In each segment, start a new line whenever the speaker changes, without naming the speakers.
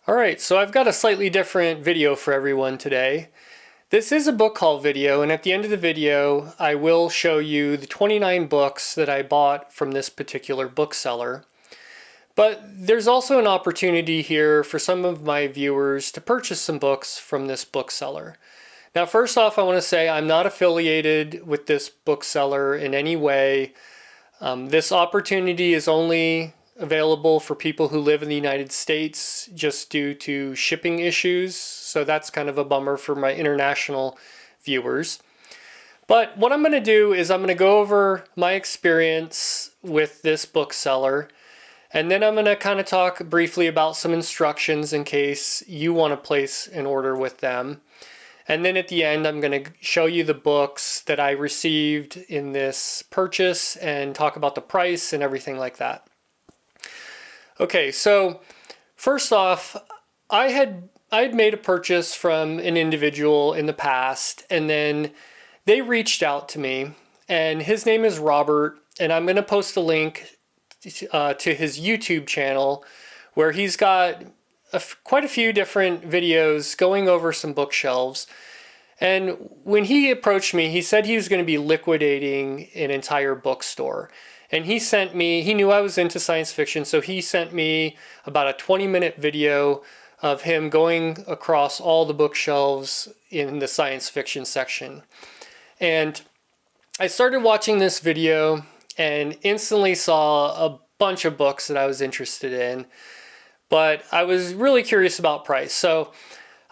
Alright, so I've got a slightly different video for everyone today. This is a book haul video, and at the end of the video I will show you the 29 books that I bought from this particular bookseller. But there's also an opportunity here for some of my viewers to purchase some books from this bookseller. Now first off, I want to say I'm not affiliated with this bookseller in any way. This opportunity is only available for people who live in the United States just due to shipping issues, so that's kind of a bummer for my international viewers. But what I'm going to do is I'm going to go over my experience with this bookseller, and then I'm going to kind of talk briefly about some instructions in case you want to place an order with them. And then at the end, I'm going to show you the books that I received in this purchase and talk about the price and everything like that. Okay, so first off, I had made a purchase from an individual in the past, and then they reached out to me, and his name is Robert, and I'm going to post a link to his YouTube channel where he's got quite a few different videos going over some bookshelves. And when he approached me, he said he was going to be liquidating an entire bookstore. And he knew I was into science fiction, so he sent me about a 20-minute video of him going across all the bookshelves in the science fiction section. And I started watching this video and instantly saw a bunch of books that I was interested in, but I was really curious about price. So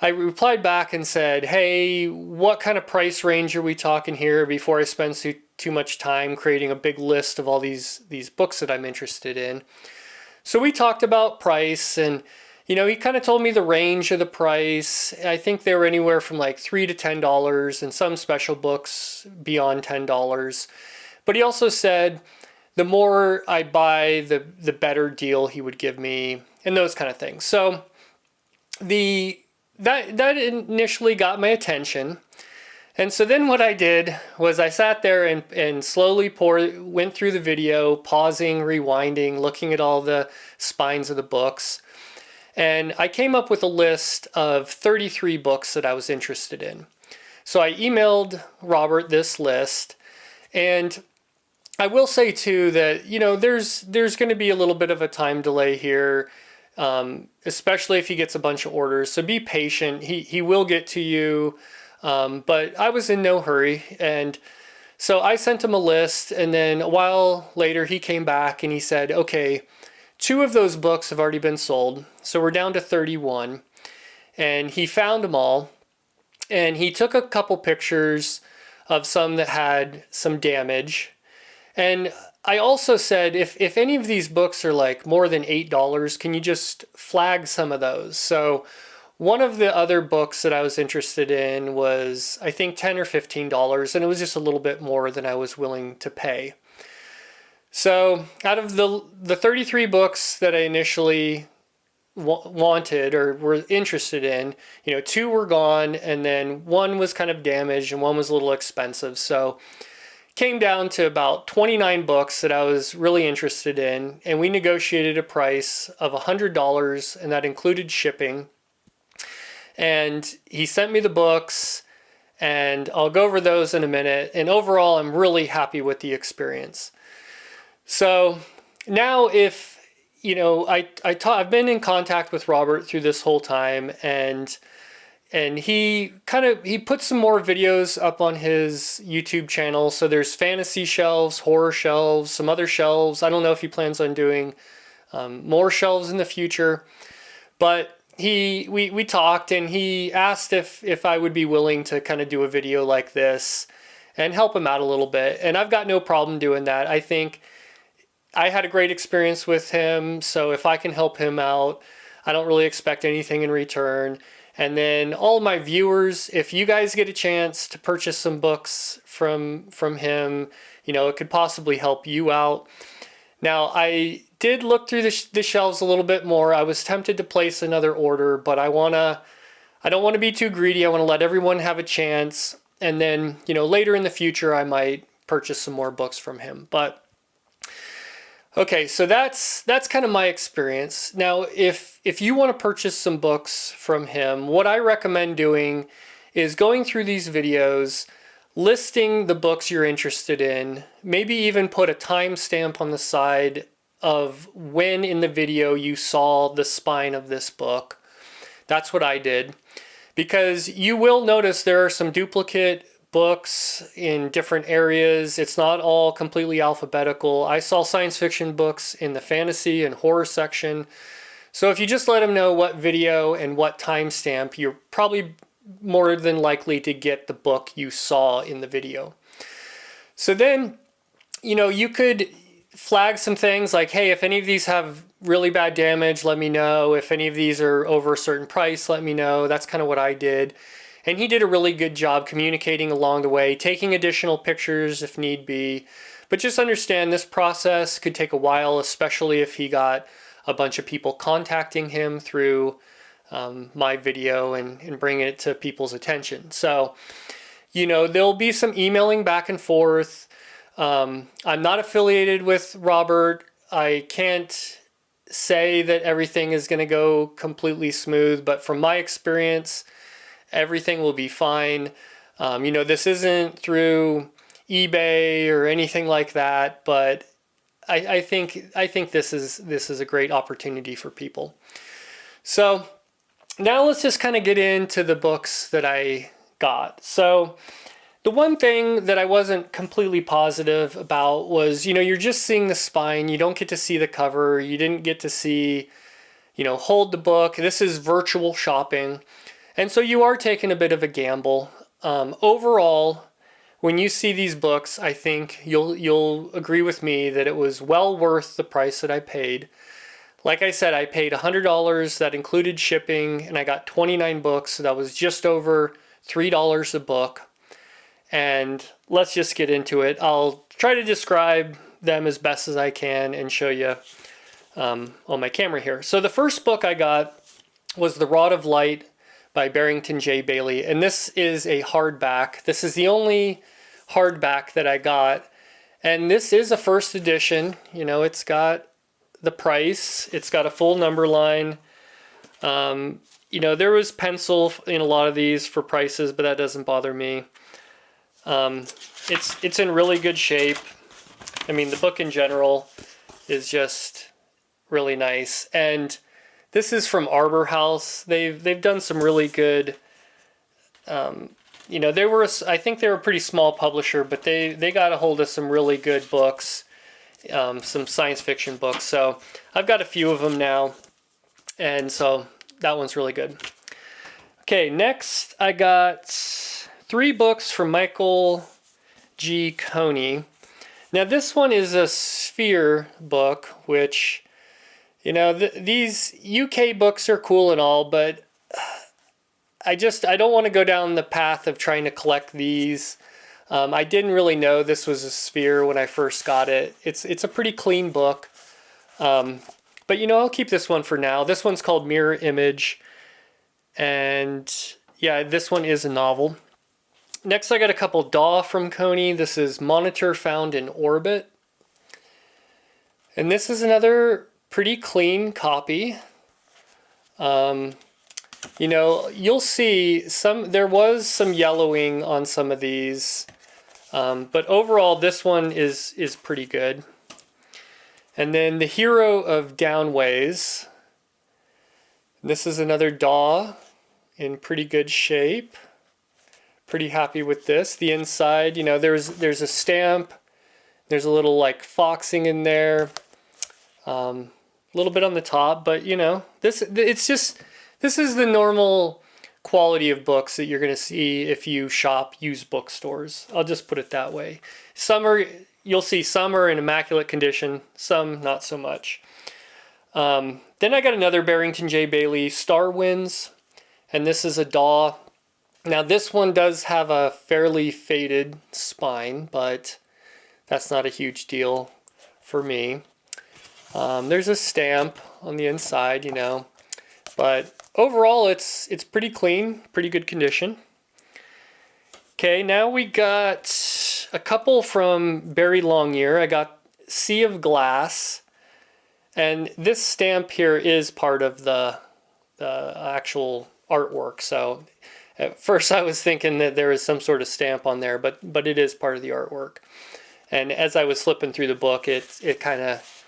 I replied back and said, hey, what kind of price range are we talking here before I spend too much time creating a big list of all these books that I'm interested in. So we talked about price, and he kind of told me the range of the price. I think they were anywhere from like $3 to $10, and some special books beyond $10. But he also said the more I buy, the better deal he would give me, and those kind of things. So that initially got my attention. And so then what I did was I sat there and slowly went through the video, pausing, rewinding, looking at all the spines of the books. And I came up with a list of 33 books that I was interested in. So I emailed Robert this list, and I will say too that, there's going to be a little bit of a time delay here, especially if he gets a bunch of orders. So be patient. He will get to you. But I was in no hurry, and so I sent him a list, and then a while later he came back and he said, okay, 2 of those books have already been sold, so we're down to 31, and he found them all, and he took a couple pictures of some that had some damage. And I also said, if any of these books are like more than $8, can you just flag some of those? So one of the other books that I was interested in was, I think, $10 or $15, and it was just a little bit more than I was willing to pay. So out of the 33 books that I initially wanted or were interested in, 2 were gone, and then 1 was kind of damaged and 1 was a little expensive. So came down to about 29 books that I was really interested in, and we negotiated a price of $100, and that included shipping. And he sent me the books, and I'll go over those in a minute. And overall, I'm really happy with the experience. So now I've been in contact with Robert through this whole time, and he put some more videos up on his YouTube channel. So there's fantasy shelves, horror shelves, some other shelves. I don't know if he plans on doing more shelves in the future, but we talked, and he asked if I would be willing to kind of do a video like this and help him out a little bit. And I've got no problem doing that. I think I had a great experience with him, so if I can help him out, I don't really expect anything in return. And then all my viewers, if you guys get a chance to purchase some books from him, it could possibly help you out. Now, I did look through the shelves a little bit more. I was tempted to place another order, but I don't want to be too greedy. I want to let everyone have a chance. And then, later in the future, I might purchase some more books from him. But Okay, so that's kind of my experience. Now, if you want to purchase some books from him, what I recommend doing is going through these videos, listing the books you're interested in, maybe even put a timestamp on the side of when in the video you saw the spine of this book. That's what I did, because you will notice there are some duplicate books in different areas. It's not all completely alphabetical. I saw science fiction books in the fantasy and horror section. So if you just let them know what video and what timestamp, you're probably more than likely to get the book you saw in the video. So then, you could flag some things like, hey, if any of these have really bad damage, let me know. If any of these are over a certain price, let me know. That's kind of what I did. And he did a really good job communicating along the way, taking additional pictures if need be. But just understand this process could take a while, especially if he got a bunch of people contacting him through my video and bringing it to people's attention. So, there'll be some emailing back and forth. I'm not affiliated with Robert. I can't say that everything is going to go completely smooth, but from my experience, everything will be fine. This isn't through eBay or anything like that, but I think this is a great opportunity for people. So now let's just kind of get into the books that I got. So the one thing that I wasn't completely positive about was, you're just seeing the spine. You don't get to see the cover. You didn't get to see, hold the book. This is virtual shopping. And so you are taking a bit of a gamble. Overall, when you see these books, I think you'll agree with me that it was well worth the price that I paid. Like I said, I paid $100. That included shipping, and I got 29 books. So that was just over $3 a book. And let's just get into it. I'll try to describe them as best as I can and show you on my camera here. So the first book I got was The Rod of Light by Barrington J. Bailey. And this is a hardback. This is the only hardback that I got. And this is a first edition. It's got the price. It's got a full number line. There was pencil in a lot of these for prices, but that doesn't bother me. It's in really good shape. I mean, the book in general is just really nice. And this is from Arbor House. They've done some really good. I think they were a pretty small publisher, but they got a hold of some really good books, some science fiction books. So I've got a few of them now, and so that one's really good. Okay, next I got 3 books from Michael G. Coney. Now this one is a Sphere book, which, these UK books are cool and all, but I don't want to go down the path of trying to collect these. I didn't really know this was a Sphere when I first got it. It's a pretty clean book. But I'll keep this one for now. This one's called Mirror Image. And yeah, this one is a novel. Next, I got a couple DAW from Coney. This is Monitor Found in Orbit. And this is another pretty clean copy. You'll see there was some yellowing on some of these. But overall, this one is pretty good. And then The Hero of Downways. This is another DAW in pretty good shape. Pretty happy with this. The inside, there's a stamp. There's a little like foxing in there. A little bit on the top, but this is the normal quality of books that you're going to see if you shop used bookstores. I'll just put it that way. You'll see some are in immaculate condition, some not so much. Then I got another Barrington J. Bailey, Star Winds, and this is a DAW. Now this one does have a fairly faded spine, but that's not a huge deal for me. There's a stamp on the inside, but overall it's pretty clean, pretty good condition. Okay, now we got a couple from Barry Longyear. I got Sea of Glass. And this stamp here is part of the actual artwork. So at first I was thinking that there was some sort of stamp on there, but it is part of the artwork. And as I was flipping through the book, it kind of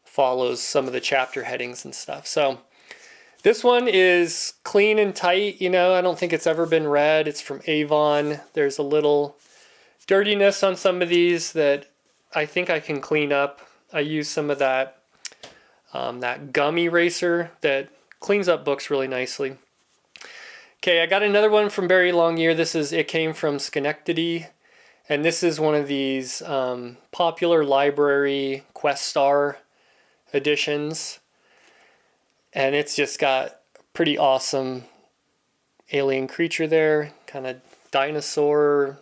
follows some of the chapter headings and stuff. So this one is clean and tight. You know, I don't think it's ever been read. It's from Avon. There's a little dirtiness on some of these that I think I can clean up. I use some of that gum eraser that cleans up books really nicely. Okay, I got another one from Barry Longyear. It came from Schenectady, and this is one of these Popular Library Questar editions, and it's just got pretty awesome alien creature there, kind of dinosaur.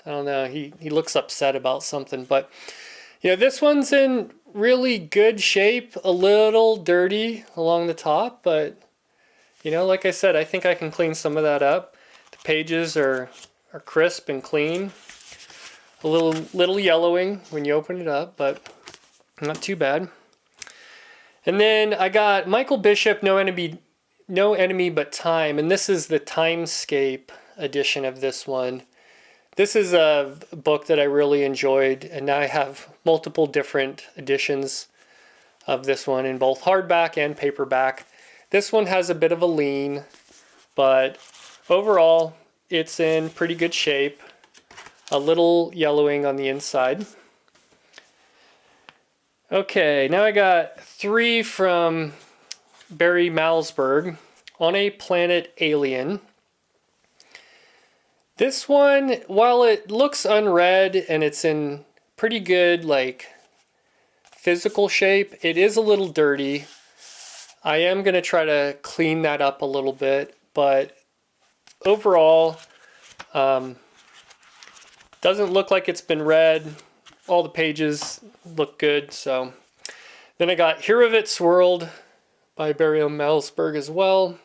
I don't know, he looks upset about something, but you know, this one's in really good shape, a little dirty along the top, but you know, like I said, I think I can clean some of that up. The pages are crisp and clean. A little yellowing when you open it up, but not too bad. And then I got Michael Bishop, No Enemy But Time, and this is the Timescape edition of this one. This is a book that I really enjoyed, and now I have multiple different editions of this one in both hardback and paperback. This one has a bit of a lean, but overall it's in pretty good shape. A little yellowing on the inside. Okay, now I got 3 from Barry Malzberg, On a Planet Alien. This one, while it looks unread and it's in pretty good like physical shape, it is a little dirty. I am going to try to clean that up a little bit, but overall, doesn't look like it's been read. All the pages look good. So then I got Hirovit's World by Barry Malzberg as well.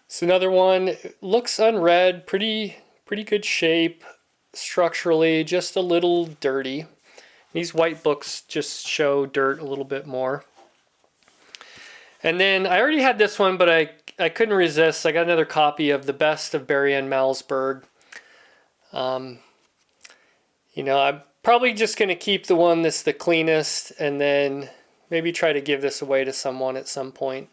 It's another one. Looks unread, pretty good shape structurally, just a little dirty. These white books just show dirt a little bit more. And then I already had this one, but I couldn't resist. I got another copy of The Best of Barry and Malzberg. You know, I'm probably just going to keep the one that's the cleanest and then maybe try to give this away to someone at some point.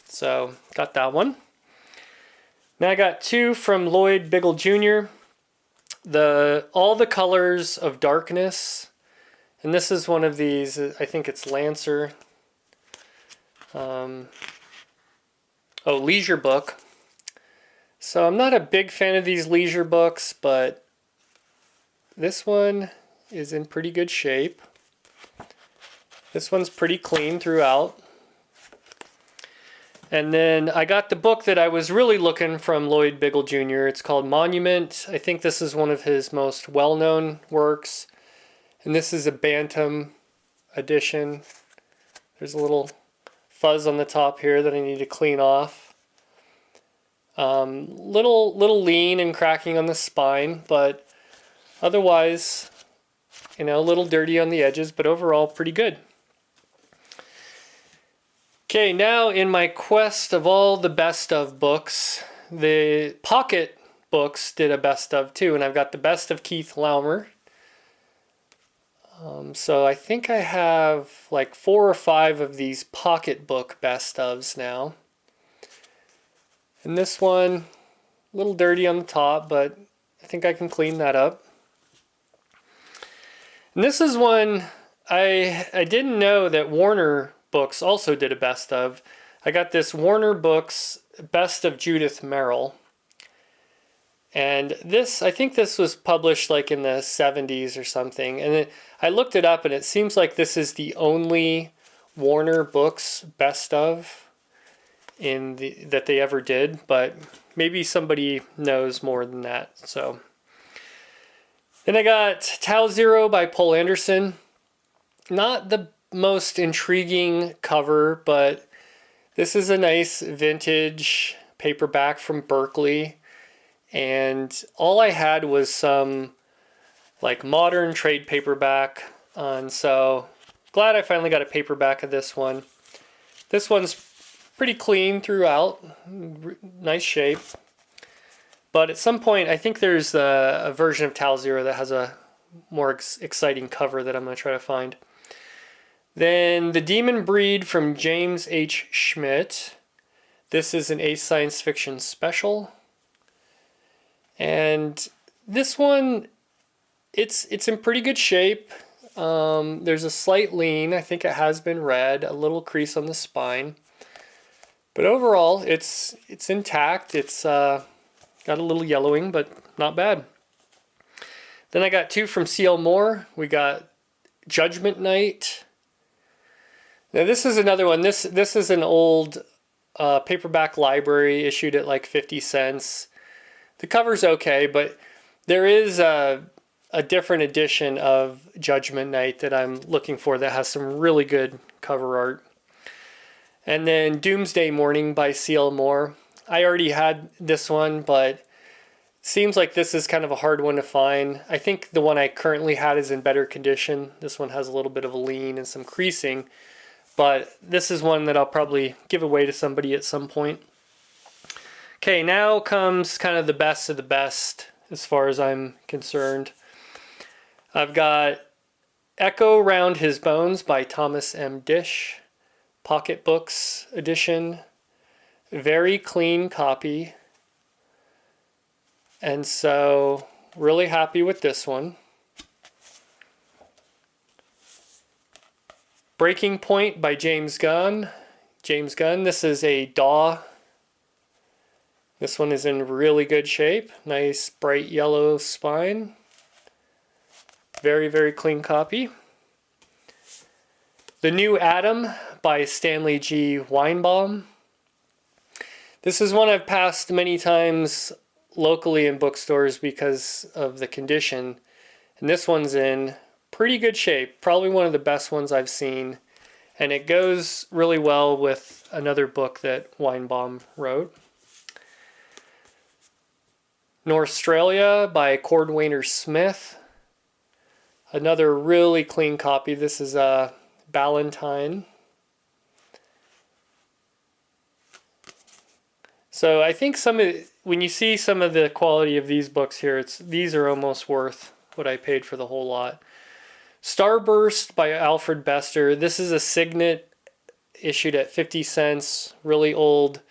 So, got that one. Now I got 2 from Lloyd Biggle Jr. All the Colors of Darkness. And this is one of these, I think it's Lancer. Leisure book. So I'm not a big fan of these leisure books, but this one is in pretty good shape. This one's pretty clean throughout. And then I got the book that I was really looking from Lloyd Biggle Jr. It's called Monument. I think this is one of his most well-known works. And this is a Bantam edition. There's a little fuzz on the top here that I need to clean off. Little lean and cracking on the spine, but otherwise, you know, a little dirty on the edges, but overall pretty good. Okay, now in my quest of all the best of books, the Pocket Books did a best of too, and I've got the best of Keith Laumer. So I think I have like 4 or 5 of these pocketbook best ofs now. And this one, a little dirty on the top, but I think I can clean that up. And this is one I didn't know that Warner Books also did a best of. I got this Warner Books Best of Judith Merril. And this, I think this was published like in the 70s or something. And I looked it up and it seems like this is the only Warner Books best of that they ever did. But maybe somebody knows more than that. So then I got Tau Zero by Poul Anderson. Not the most intriguing cover, but this is a nice vintage paperback from Berkeley. And all I had was some like modern trade paperback, and so glad I finally got a paperback of this one. This one's pretty clean throughout, nice shape. But at some point, I think there's a version of Tal Zero that has a more exciting cover that I'm going to try to find. Then The Demon Breed from James H. Schmidt. This is an Ace Science Fiction special. And this one, it's in pretty good shape. There's a slight lean. I think it has been read. A little crease on the spine. But overall, it's intact. It's got a little yellowing, but not bad. Then I got two from C.L. Moore. We got Judgment Night. Now this is another one. This is an old paperback library, issued at like 50 cents. The cover's okay, but there is a different edition of Judgment Night that I'm looking for that has some really good cover art. And then Doomsday Morning by C.L. Moore. I already had this one, but seems like this is kind of a hard one to find. I think the one I currently had is in better condition. This one has a little bit of a lean and some creasing, but this is one that I'll probably give away to somebody at some point. Okay, now comes kind of the best of the best as far as I'm concerned. I've got Echo Round His Bones by Thomas M. Dish, Pocketbooks edition. Very clean copy. And so, really happy with this one. Breaking Point by James Gunn. James Gunn, this is a DAW. This one is in really good shape. Nice bright yellow spine. Very, very clean copy. The New Adam by Stanley G. Weinbaum. This is one I've passed many times locally in bookstores because of the condition. And this one's in pretty good shape. Probably one of the best ones I've seen. And it goes really well with another book that Weinbaum wrote. Norstralia by Cordwainer Smith. Another really clean copy. This is Ballantine. So I think when you see some of the quality of these books here, these are almost worth what I paid for the whole lot. Starburst by Alfred Bester. This is a Signet issued at 50 cents. Really old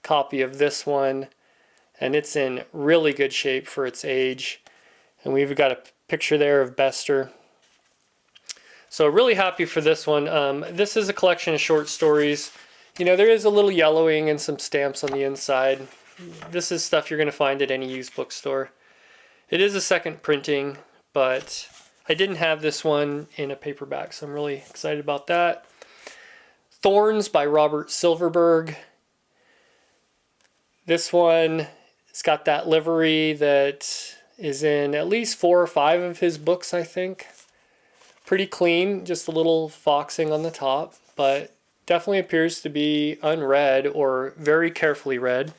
copy of this one. And it's in really good shape for its age. And we've got a picture there of Bester. So really happy for this one. This is a collection of short stories. You know, there is a little yellowing and some stamps on the inside. This is stuff you're going to find at any used bookstore. It is a second printing, but I didn't have this one in a paperback, so I'm really excited about that. Thorns by Robert Silverberg. This one, it's got that livery that is in at least 4 or 5 of his books, I think. Pretty clean, just a little foxing on the top, but definitely appears to be unread or very carefully read.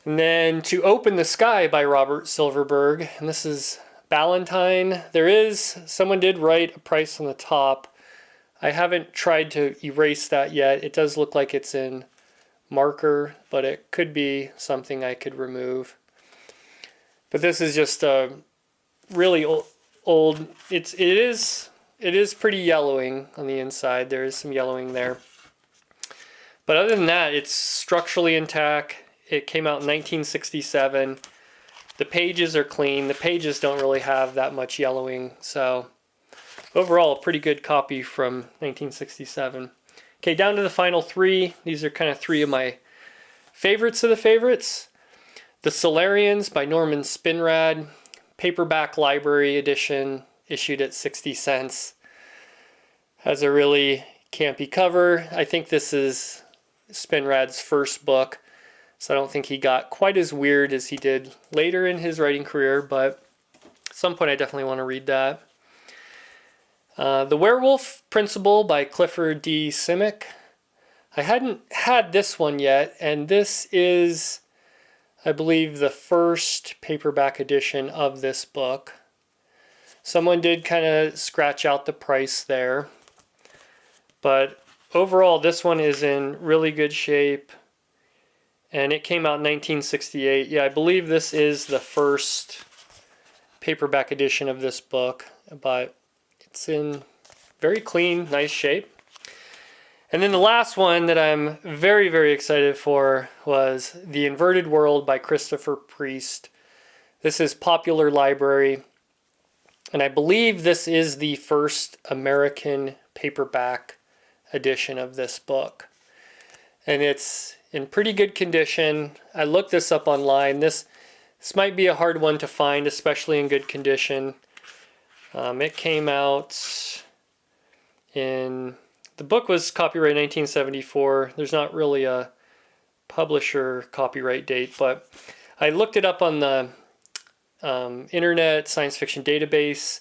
And then To Open the Sky by Robert Silverberg, and this is Ballantine. Someone did write a price on the top. I haven't tried to erase that yet. It does look like it's in marker, but it could be something I could remove. But this is just a really old. It is pretty yellowing on the inside. There is some yellowing there. But other than that, it's structurally intact. It came out in 1967. The pages are clean. The pages don't really have that much yellowing. So overall, a pretty good copy from 1967. Okay, down to the final 3. These are kind of 3 of my favorites of the favorites. The Solarians by Norman Spinrad. Paperback library edition, issued at 60 cents. Has a really campy cover. I think this is Spinrad's first book, so I don't think he got quite as weird as he did later in his writing career, but at some point I definitely want to read that. The Werewolf Principle by Clifford D. Simic. I hadn't had this one yet, and this is, I believe, the first paperback edition of this book. Someone did kind of scratch out the price there. But overall, this one is in really good shape. And it came out in 1968. Yeah, I believe this is the first paperback edition of this book, but it's in very clean, nice shape. And then the last one that I'm very, very excited for was The Inverted World by Christopher Priest. This is Popular Library, and I believe this is the first American paperback edition of this book. And it's in pretty good condition. I looked this up online. This might be a hard one to find, especially in good condition. It came out in... The book was copyright 1974. There's not really a publisher copyright date, but I looked it up on the Internet Science Fiction Database,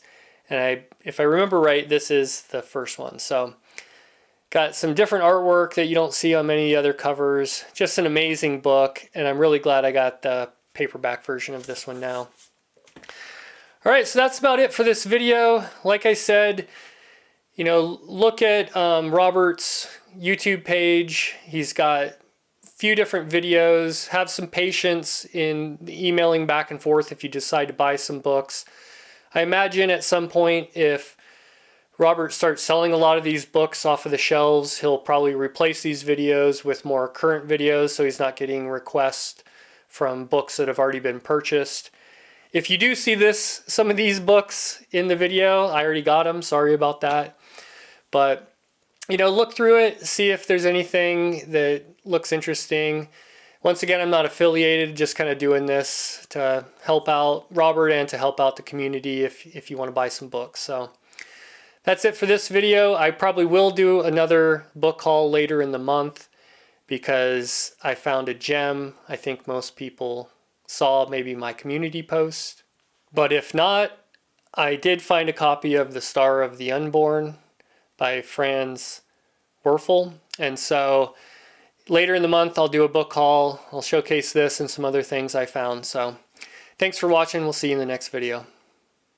and if I remember right, this is the first one. So got some different artwork that you don't see on many other covers. Just an amazing book, and I'm really glad I got the paperback version of this one now. All right, so that's about it for this video. Like I said, you know, look at Robert's YouTube page. He's got a few different videos. Have some patience in emailing back and forth if you decide to buy some books. I imagine at some point, if Robert starts selling a lot of these books off of the shelves, he'll probably replace these videos with more current videos so he's not getting requests from books that have already been purchased. If you do see some of these books in the video, I already got them, sorry about that. But, you know, look through it, see if there's anything that looks interesting. Once again, I'm not affiliated, just kind of doing this to help out Robert and to help out the community if you want to buy some books. So that's it for this video. I probably will do another book haul later in the month because I found a gem. I think most people saw maybe my community post. But if not, I did find a copy of The Star of the Unborn by Franz Werfel. And so later in the month, I'll do a book haul. I'll showcase this and some other things I found. So thanks for watching. We'll see you in the next video.